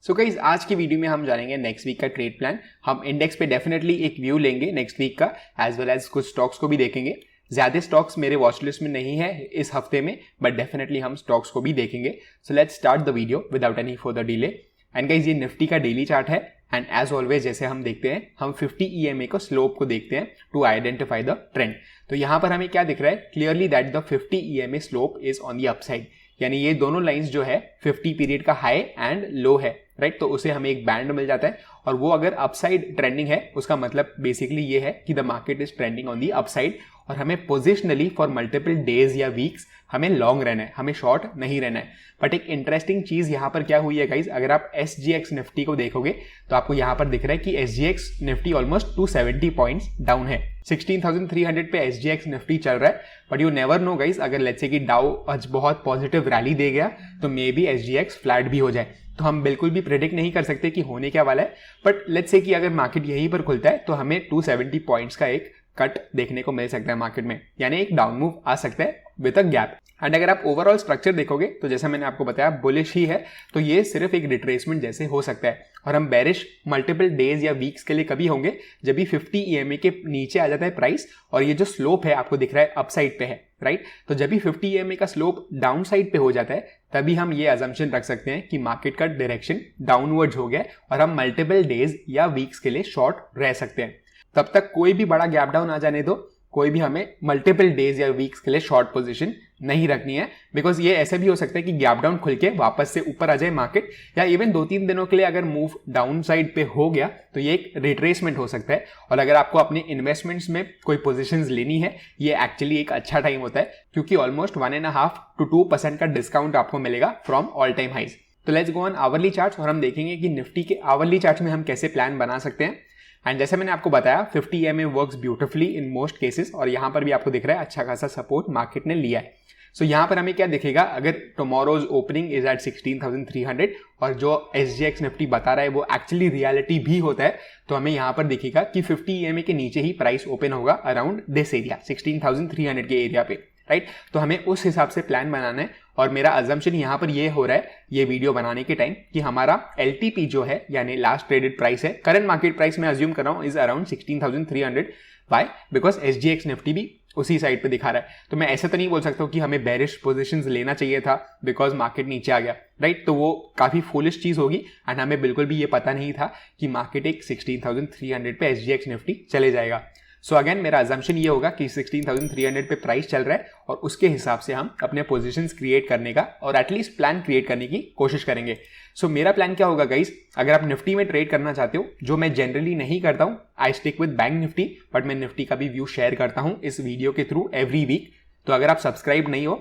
So guys आज की video में हम जानेंगे नेक्स्ट वीक का ट्रेड प्लान। हम इंडेक्स पे डेफिनेटली एक व्यू लेंगे नेक्स्ट वीक का, एज वेल एज कुछ स्टॉक्स को भी देखेंगे। ज्यादा स्टॉक्स मेरे वॉच लिस्ट में नहीं है इस हफ्ते में, बट डेफिनेटली हम स्टॉक्स को भी देखेंगे। So let's start the video without any further delay. And guys ये निफ्टी का डेली चार्ट है एंड एज ऑलवेज जैसे हम देखते हैं हम 50 EMA को स्लोप को देखते हैं टू आइडेंटिफाई द ट्रेंड। तो यहाँ पर हमें क्या दिख रहा है clearly that the 50 EMA slope is on the upside, यानी ये दोनों लाइंस जो है 50 पीरियड का हाई एंड लो है, राइट। तो उसे हमें एक बैंड मिल जाता है और वो अगर अपसाइड ट्रेंडिंग है उसका मतलब बेसिकली ये है कि the market is trending on the upside और हमें पोजिशनली फॉर मल्टीपल डेज या वीक्स हमें लॉन्ग रहना है, हमें शॉर्ट नहीं रहना है। बट एक इंटरेस्टिंग चीज यहां पर क्या हुई है गाइज, अगर आप SGX निफ्टी को देखोगे तो आपको यहां पर दिख रहा है कि SGX Nifty almost 270 points down है। 16,300 पे SGX निफ्टी चल रहा है, but you never know guys, अगर लेट्स से कि डाउ आज बहुत पॉजिटिव रैली दे गया तो मे बी SGX फ्लैट भी हो जाए। तो हम बिल्कुल भी प्रेडिक्ट नहीं कर सकते कि होने क्या वाला है, बट लेट्स से कि अगर मार्केट यहीं पर खुलता है तो हमें 270 पॉइंट्स का एक कट देखने को मिल सकता है मार्केट में, यानी एक डाउन मूव आ सकता है विद अ गैप। एंड अगर आप ओवरऑल स्ट्रक्चर देखोगे तो जैसा मैंने आपको बताया बुलिश ही है, तो ये सिर्फ एक रिट्रेसमेंट जैसे हो सकता है। और हम बेरिश मल्टीपल डेज या वीक्स के लिए कभी होंगे जब भी 50 EMA के नीचे आ जाता है प्राइस और ये जो स्लोप है आपको दिख रहा है अपसाइड पे है, राइट। तो जब भी 50 EMA का स्लोप डाउन साइड पे हो जाता है तभी हम ये अजम्पशन रख सकते हैं कि मार्केट का डायरेक्शन डाउनवर्ड्स हो गया और हम मल्टीपल डेज या वीक्स के लिए शॉर्ट रह सकते हैं। तब तक कोई भी बड़ा गैप डाउन आ जाने दो, कोई भी हमें मल्टीपल डेज या वीक्स के लिए शॉर्ट पोजीशन नहीं रखनी है, बिकॉज ये ऐसे भी हो सकता है कि गैप डाउन खुल के वापस से ऊपर आ जाए मार्केट, या इवन 2-3 दिनों के लिए अगर मूव डाउन साइड पे हो गया तो ये एक रिट्रेसमेंट हो सकता है। और अगर आपको अपने इन्वेस्टमेंट्स में कोई पोजीशंस लेनी है, ये एक्चुअली एक अच्छा टाइम होता है क्योंकि ऑलमोस्ट 1.5 to 2% का डिस्काउंट आपको मिलेगा फ्रॉम ऑल टाइम हाइज। तो let's go on hourly charts और हम देखेंगे कि निफ्टी के आवरली चार्ट्स में हम कैसे प्लान बना सकते हैं। एंड जैसे मैंने आपको बताया 50 EMA works beautifully in most cases, और यहां पर भी आपको दिख रहा है अच्छा खासा सपोर्ट मार्केट ने लिया है। सो यहां पर हमें क्या दिखेगा, अगर टुमारोज ओपनिंग इज एट 16,300 और जो SGX निफ्टी बता रहा है वो एक्चुअली रियलिटी भी होता है, तो हमें यहां पर दिखेगा कि 50 EMA के नीचे ही प्राइस ओपन होगा अराउंड दिस एरिया 16,300 के एरिया पे, राइट। तो हमें उस हिसाब से प्लान बनाना है और मेरा अजम्पशन यहां पर ये हो रहा है ये वीडियो बनाने के टाइम कि हमारा LTP जो है यानी लास्ट ट्रेडेड प्राइस है, करंट मार्केट प्राइस में अज्यूम कर रहा हूं is around 16,300। Why? Because SGX Nifty भी उसी साइड पे दिखा रहा है। तो मैं ऐसे तो नहीं बोल सकता हूं कि हमें बेरिश पोजीशंस लेना चाहिए था बिकॉज मार्केट नीचे आ गया, राइट। तो वो काफी फूलिश चीज होगी एंड हमें बिल्कुल भी ये पता नहीं था कि मार्केट एक 16,300 पे SGX निफ्टी चले जाएगा। सो अगेन मेरा अजम्पशन ये होगा कि 16,300 पे प्राइस चल रहा है और उसके हिसाब से हम अपने पोजीशंस क्रिएट करने का और एटलीस्ट प्लान क्रिएट करने की कोशिश करेंगे। सो मेरा प्लान क्या होगा गाइस, अगर आप निफ्टी में ट्रेड करना चाहते हो, जो मैं जनरली नहीं करता हूं, I stick with bank Nifty, but मैं निफ्टी का भी व्यू शेयर करता हूं इस वीडियो के थ्रू एवरी वीक। तो अगर आप सब्सक्राइब नहीं हो,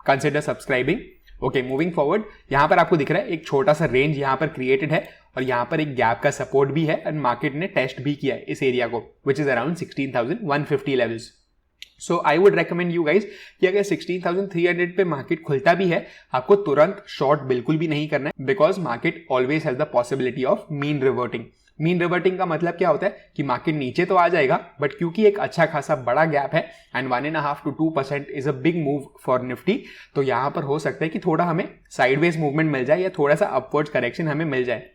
consider subscribing. Okay, moving forward, यहां पर आपको दिख रहा है एक छोटा सा रेंज यहां पर क्रिएटेड है और यहां पर एक गैप का सपोर्ट भी है एंड मार्केट ने टेस्ट भी किया है इस एरिया को, विच is around 16,150 levels. So I would recommend you guys कि अगर 16,300 पे मार्केट खुलता भी है, आपको तुरंत शॉर्ट बिल्कुल भी नहीं करना है, because market always has the possibility of mean reverting. Mean reverting का मतलब क्या होता है कि मार्केट नीचे तो आ जाएगा, बट क्योंकि एक अच्छा खासा बड़ा गैप है and 1.5 to 2% is a big move for Nifty, तो यहां पर हो सकता है कि थोड़ा हमें साइडवेज मूवमेंट मिल जाए या थोड़ा सा अपवर्ड करेक्शन हमें मिल जाए।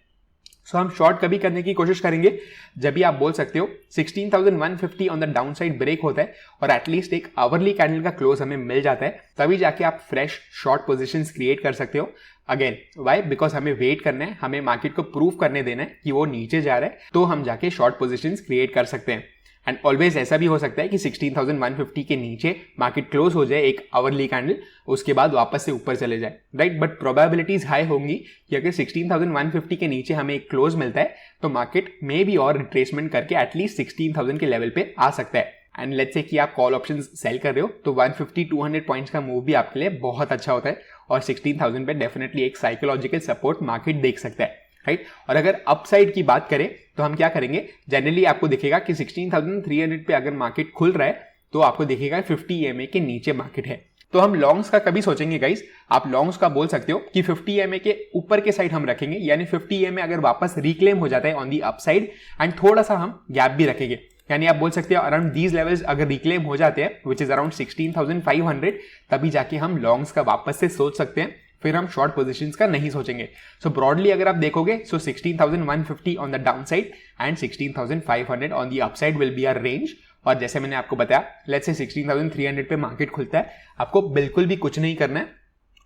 सो हम शॉर्ट कभी करने की कोशिश करेंगे जब भी आप बोल सकते हो 16,150 on the downside break होता है और एटलीस्ट एक आवरली कैंडल का क्लोज हमें मिल जाता है, तभी जाके आप फ्रेश शॉर्ट पोजीशंस क्रिएट कर सकते हो। Again why? बिकॉज हमें वेट करना है, हमें मार्केट को प्रूव करने देना है कि वो नीचे जा रहा है, तो हम जाके शॉर्ट पोजीशंस क्रिएट कर सकते हैं। एंड ऑलवेज ऐसा भी हो सकता है कि 16,150 के नीचे मार्केट क्लोज हो जाए एक आवरली कैंडल, उसके बाद वापस से ऊपर चले जाए, राइट। बट प्रोबेबिलिटीज हाई होंगी कि अगर 16,150 के नीचे हमें एक क्लोज मिलता है तो मार्केट में भी और रिट्रेसमेंट करके एटलीस्ट 16,000 के लेवल पे आ सकता है। एंड लेट्स से कि आप कॉल ऑप्शंस सेल कर रहे हो तो 150-200 पॉइंट्स का मूव भी आपके लिए बहुत अच्छा होता है और 16,000 पे डेफिनेटली एक साइकोलॉजिकल सपोर्ट मार्केट देख सकता है, राइट। और अगर अपसाइड की बात करें तो हम क्या करेंगे, जनरली आपको दिखेगा कि 16,300 पे अगर मार्केट खुल रहा है तो आपको दिखेगा 50 EMA के नीचे मार्केट है। तो हम लॉन्ग्स का कभी सोचेंगे गाइस, आप लॉन्ग्स का बोल सकते हो कि 50 EMA के ऊपर के साइड हम रखेंगे, यानी 50 EMA अगर वापस रिक्लेम हो जाता है ऑन दी अपसाइड एंड थोड़ा सा हम गैप भी रखेंगे, यानी आप बोल सकते हो अराउंड दीज लेवल्स अगर रिक्लेम हो जाते हैं विच इज अराउंड 16,500, तभी जाके हम लॉन्ग्स का वापस से सोच सकते हैं फिर हम शॉर्ट पोजीशंस का नहीं सोचेंगे। सो ब्रॉडली अगर आप देखोगे, so 16,150 on the downside and 16,500 on the upside will be our range. और जैसे मैंने आपको बताया, लेट्स से 16,300 पे मार्केट खुलता है, आपको बिल्कुल भी कुछ नहीं करना है,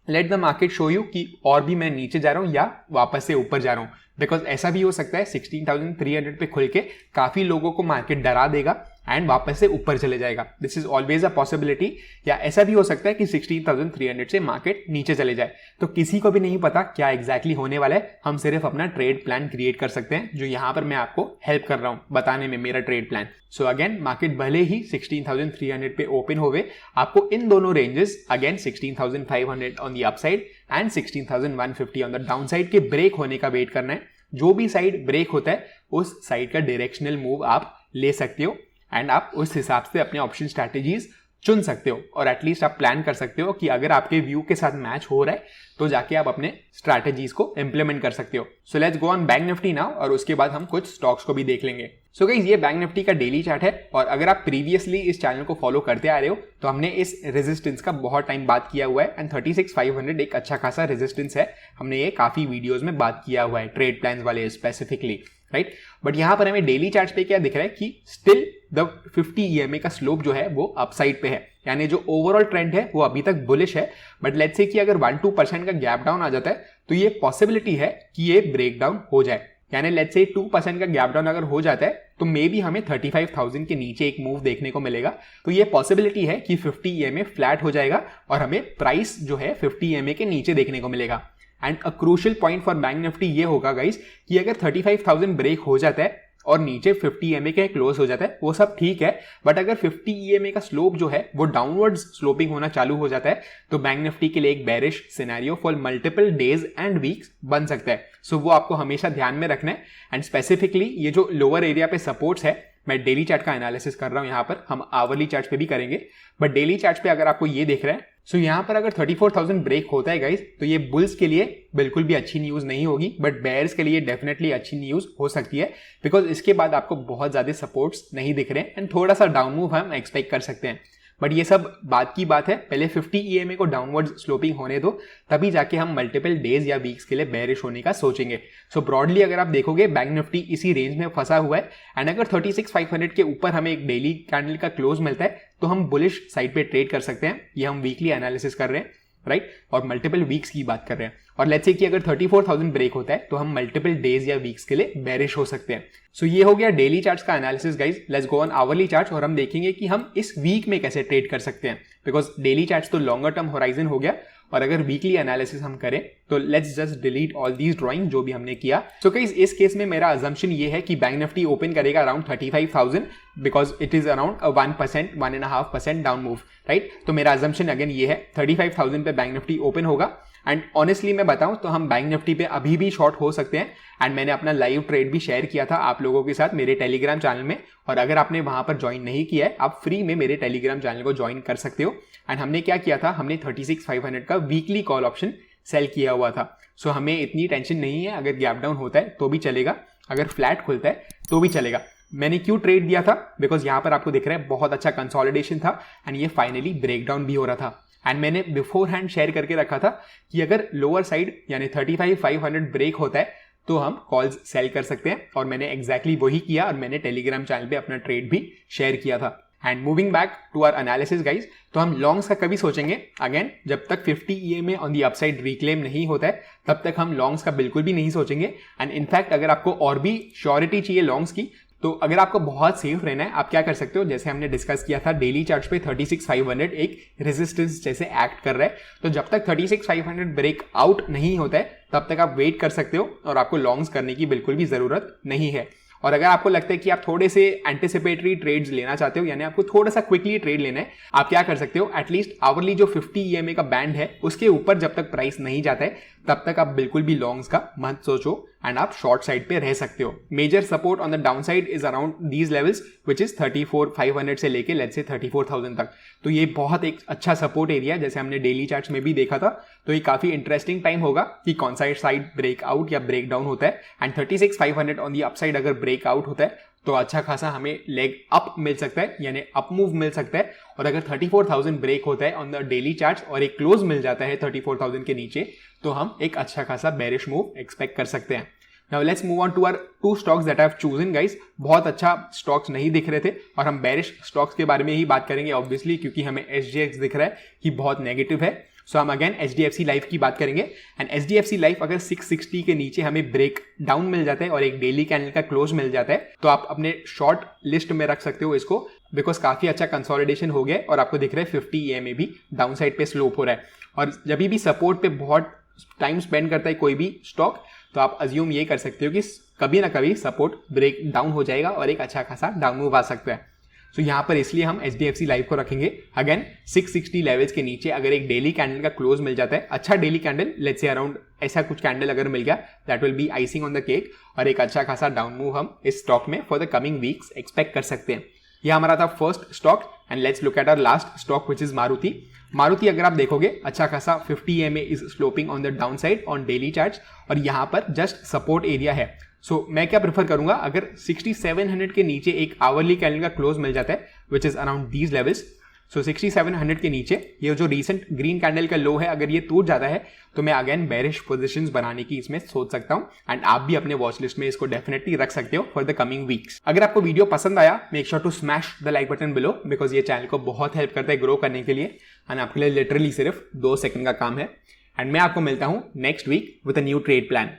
let the market show you कि और भी मैं नीचे जा रहा हूं या वापस से ऊपर जा रहा हूं। बिकॉज ऐसा भी हो सकता है 16,300 पे खुल के काफी लोगों को मार्केट डरा देगा एंड वापस से ऊपर चले जाएगा। This is always a possibility. या ऐसा भी हो सकता है कि 16,300 से मार्केट नीचे चले जाए। तो किसी को भी नहीं पता क्या एग्जैक्टली होने वाला है। हम सिर्फ अपना ट्रेड प्लान क्रिएट कर सकते हैं, जो यहां पर मैं आपको हेल्प कर रहा हूं बताने में मेरा trade plan. So again market भले ही 16,300 पे ओपन होवे, आपको इन दोनों ranges again 16,500 on the upside and 16,150 on the down side के ब्रेक होने का वेट करना है। जो भी साइड ब्रेक होता है उस साइड का डायरेक्शनल मूव आप ले सकते हो एंड आप उस हिसाब से अपने ऑप्शन स्ट्रैटेजीज चुन सकते हो और एटलीस्ट आप प्लान कर सकते हो कि अगर आपके व्यू के साथ मैच हो रहा है तो जाके आप अपने स्ट्रैटेजीज को इंप्लीमेंट कर सकते हो। So let's go on bank Nifty now और उसके बाद हम कुछ स्टॉक्स को भी देख लेंगे। सो गाइस, ये बैंक निफ्टी का डेली चार्ट है और अगर आप प्रीवियसली इस चैनल को फॉलो करते आ रहे हो तो हमने इस रेजिस्टेंस का बहुत टाइम बात किया हुआ है एंड 36,500 एक अच्छा खासा रेजिस्टेंस है। हमने ये काफी वीडियोज में बात किया हुआ है ट्रेड प्लान वाले स्पेसिफिकली, राइट। बट यहां पर हमें डेली चार्ट पे क्या दिख रहा है कि स्टिल द 50 EMA का स्लोप जो है वो अपसाइड पे है, यानी जो ओवरऑल ट्रेंड है वो अभी तक बुलिश है। बट लेट्स से कि अगर 1-2% का गैप डाउन आ जाता है तो ये पॉसिबिलिटी है कि ये ब्रेक डाउन हो जाए। यानी लेट्स से 2% का गैप डाउन अगर हो जाता है तो मे बी हमें 35,000 के नीचे एक मूव देखने को मिलेगा। तो ये पॉसिबिलिटी है कि 50 EMA फ्लैट हो जाएगा और हमें प्राइस जो है 50 EMA के नीचे देखने को मिलेगा। And a crucial point for bank Nifty ये होगा गाइस कि अगर 35,000 ब्रेक हो जाता है और नीचे 50 EMA के क्लोज हो जाता है वो सब ठीक है, बट अगर 50 EMA का स्लोप जो है वो डाउनवर्ड्स स्लोपिंग होना चालू हो जाता है तो बैंक निफ्टी के लिए एक bearish scenario for multiple days and weeks बन सकता है। सो वो आपको हमेशा ध्यान में रखना है। एंड स्पेसिफिकली ये जो लोअर एरिया पे सपोर्ट्स है, मैं डेली चार्ट का एनालिसिस कर रहा हूं यहाँ पर, हम आवरली चार्ट पे भी करेंगे, बट डेली चार्ट पे अगर आपको ये देख रहा है, सो यहाँ पर अगर 34,000 ब्रेक होता है गाइस तो ये बुल्स के लिए बिल्कुल भी अच्छी न्यूज नहीं होगी, बट बेयर्स के लिए डेफिनेटली अच्छी न्यूज हो सकती है। बिकॉज इसके बाद आपको बहुत ज्यादा सपोर्ट्स नहीं दिख रहे हैं एंड थोड़ा सा डाउन मूव हम एक्सपेक्ट कर सकते हैं। बट ये सब बात की बात है, पहले 50 EMA को डाउनवर्ड स्लोपिंग होने दो, तभी जाके हम मल्टीपल डेज या वीक्स के लिए बेरिश होने का सोचेंगे। सो ब्रॉडली अगर आप देखोगे बैंक निफ्टी इसी रेंज में फंसा हुआ है एंड अगर 36,500 के ऊपर हमें एक डेली कैंडल का क्लोज मिलता है तो हम बुलिश साइड पे ट्रेड कर सकते हैं। ये हम वीकली एनालिसिस कर रहे हैं, राइट, और मल्टीपल वीक्स की बात कर रहे हैं। और लेट्स से कि अगर 34,000 ब्रेक होता है तो हम मल्टीपल डेज या वीक्स के लिए बेरिश हो सकते हैं। सो ये हो गया डेली चार्ट्स का analysis guys. Let's go on hourly charts और हम देखेंगे कि हम इस वीक में कैसे ट्रेड कर सकते हैं। बिकॉज डेली चार्ट्स तो लॉन्गर टर्म होराइजन हो गया और अगर वीकली एनालिसिस हम करें तो let's just delete all these drawing जो भी हमने किया। सो गाइस, इस केस में मेरा अजम्पशन ये है कि बैंक निफ्टी ओपन करेगा around 35,000 because it is around 1%, 1.5% down move, right. तो मेरा अजम्पशन अगेन ये है 35,000 पे बैंक निफ्टी ओपन होगा। एंड ऑनेस्टली मैं बताऊं तो हम बैंक निफ्टी पे अभी भी शॉर्ट हो सकते हैं एंड मैंने अपना लाइव ट्रेड भी शेयर किया था आप लोगों के साथ मेरे टेलीग्राम चैनल में। और अगर आपने वहां पर ज्वाइन नहीं किया है, आप फ्री में मेरे टेलीग्राम चैनल को ज्वाइन कर सकते हो। एंड हमने क्या किया था, हमने 36,500 का वीकली कॉल ऑप्शन सेल किया हुआ था। सो हमें इतनी टेंशन नहीं है, अगर गैप डाउन होता है तो भी चलेगा, अगर फ्लैट खुलता है तो भी चलेगा। मैंने क्यों ट्रेड दिया था, बिकॉज यहाँ पर आपको दिख रहा है बहुत अच्छा कंसोलिडेशन था एंड ये फाइनली ब्रेकडाउन भी हो रहा था। एंड मैंने बिफोर हैंड शेयर करके रखा था कि अगर लोअर साइड यानी 35,500 ब्रेक होता है तो हम कॉल्स सेल कर सकते हैं और मैंने एग्जैक्टली वही किया और मैंने टेलीग्राम चैनल पे अपना ट्रेड भी शेयर किया था। And moving back to our analysis guys, तो हम लॉन्ग्स का कभी सोचेंगे अगेन जब तक 50 EMA on the upside reclaim नहीं होता है तब तक हम लॉन्ग्स का बिल्कुल भी नहीं सोचेंगे। एंड इनफैक्ट अगर आपको और भी श्योरिटी चाहिए लॉन्ग्स की, तो अगर आपको बहुत सेफ रहना है आप क्या कर सकते हो, जैसे हमने डिस्कस किया था डेली चार्ट्स पे 36,500 एक रेजिस्टेंस जैसे एक्ट कर रहा है, तो जब तक 36,500 ब्रेक आउट नहीं होता है तब तक आप वेट कर सकते हो और आपको लॉन्ग्स करने की बिल्कुल भी जरूरत नहीं है। और अगर आपको लगता है कि आप थोड़े से एंटिसिपेटरी ट्रेड्स लेना चाहते हो, यानी आपको थोड़ा सा क्विकली ट्रेड लेना है, आप क्या कर सकते हो, एटलीस्ट आवरली जो 50 EMA का बैंड है उसके ऊपर जब तक प्राइस नहीं जाता है तब तक आप बिल्कुल भी लॉन्ग्स का मत सोचो एंड आप शॉर्ट साइड पे रह सकते हो। Major support on the downside is around these levels which is 34,500 से लेके लेट्स से 34,000 तक। तो ये बहुत एक अच्छा सपोर्ट एरिया जैसे हमने डेली चार्ट्स में भी देखा था। तो ये काफी इंटरेस्टिंग टाइम होगा कि कौन सा साइड ब्रेक आउट या ब्रेक डाउन होता है। एंड 36,500 ऑन दी अपसाइड अगर ब्रेक आउट होता है तो अच्छा खासा हमें लेग अप मिल सकता है, यानी अप मूव मिल सकता है। और अगर 34,000 ब्रेक होता है ऑन द डेली चार्ट्स और एक क्लोज मिल जाता है 34,000 के नीचे, तो हम एक अच्छा खासा बेरिश मूव एक्सपेक्ट कर सकते हैं। Now let's move on to our 2 stocks that I have chosen guys। बहुत अच्छा स्टॉक्स नहीं दिख रहे थे और हम बेरिश स्टॉक्स के बारे में ही बात करेंगे ऑब्वियसली, क्योंकि हमें SGX दिख रहा है कि बहुत नेगेटिव है। सो हम अगेन HDFC लाइफ की बात करेंगे। एंड HDFC लाइफ अगर 660 के नीचे हमें ब्रेक डाउन मिल जाता है और एक डेली कैंडल का क्लोज मिल जाता है, तो आप अपने शॉर्ट लिस्ट में रख सकते हो इसको, बिकॉज काफी अच्छा कंसोलिडेशन हो गया और आपको दिख रहा है 50 EMA भी डाउन साइड पे स्लोप हो रहा है। और जब भी सपोर्ट पे बहुत टाइम स्पेंड करता है कोई भी स्टॉक, तो आप अज्यूम ये कर सकते हो कि कभी ना कभी सपोर्ट ब्रेक डाउन हो जाएगा और एक अच्छा खासा डाउन मूव आ सकता है। तो यहाँ पर इसलिए हम HDFC लाइफ को रखेंगे। अगेन 660 लेवल्स के नीचे अगर एक डेली कैंडल का क्लोज मिल जाता है, अच्छा daily candle, let's say around ऐसा कुछ कैंडल अगर मिल गया, that will be icing on the cake, और एक अच्छा खासा डाउन मूव हम इस स्टॉक में for the coming weeks expect कर सकते हैं। यह हमारा था first stock. And let's look at our last stock which is Maruti. Maruti अगर आप देखोगे अच्छा खासा 50 EMA is sloping on the downside on daily charts और यहाँ पर जस्ट सपोर्ट एरिया है। सो मैं क्या प्रेफर करूंगा, अगर 6700 के नीचे एक आवरली कैंडल का क्लोज मिल जाता है which is around these levels, so 6700 के नीचे ये जो रीसेंट ग्रीन कैंडल का लो है अगर ये टूट जाता है, तो मैं अगेन बेरिश पोजीशंस बनाने की इसमें सोच सकता हूं। एंड आप भी अपने वॉच लिस्ट में इसको डेफिनेटली रख सकते हो फॉर द कमिंग वीक्स। अगर आपको वीडियो पसंद आया, make sure to smash the like button below, because ये चैनल को बहुत हेल्प करता है ग्रो करने के लिए। एंड आपके लिए लिटरली सिर्फ 2 सेकंड का काम है। एंड मैं आपको मिलता हूं next week with a new trade plan.